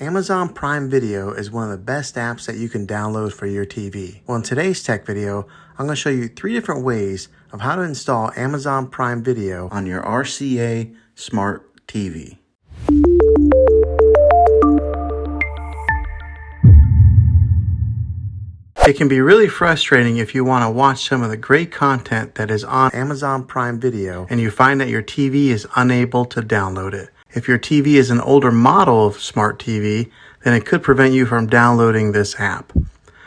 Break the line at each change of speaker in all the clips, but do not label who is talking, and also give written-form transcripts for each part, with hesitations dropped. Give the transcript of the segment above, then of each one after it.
Amazon Prime Video is one of the best apps that you can download for your TV. Well, in today's tech video, I'm going to show you 3 different ways of how to install Amazon Prime Video on your RCA smart TV. It can be really frustrating if you want to watch some of the great content that is on Amazon Prime Video and you find that your TV is unable to download it. If your TV is an older model of smart TV, then it could prevent you from downloading this app.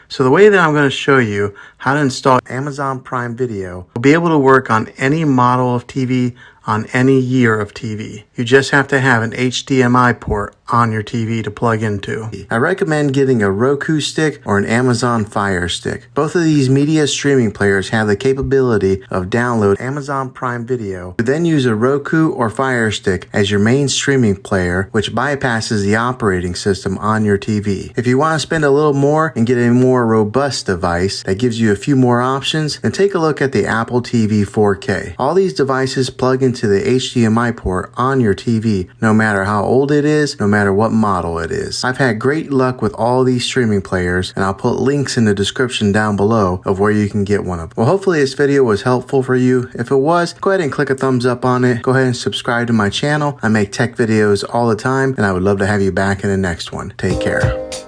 So the way that I'm going to show you how to install Amazon Prime Video will be able to work on any model of TV, on any year of TV. You just have to have an HDMI port on your TV to plug into. I recommend getting a Roku stick or an Amazon Fire Stick. Both of these media streaming players have the capability of download Amazon Prime Video. You then use a Roku or Fire Stick as your main streaming player, which bypasses the operating system on your TV. If you want to spend a little more and get a more robust device that gives you a few more options, then take a look at the Apple TV 4K. All these devices plug into the HDMI port on your TV, no matter how old it is, no matter what model it is. I've had great luck with all these streaming players, and I'll put links in the description down below of where you can get one of them. Well, hopefully this video was helpful for you. If it was, go ahead and click a thumbs up on it. Go ahead and subscribe to my channel. I make tech videos all the time, and I would love to have you back in the next one. Take care.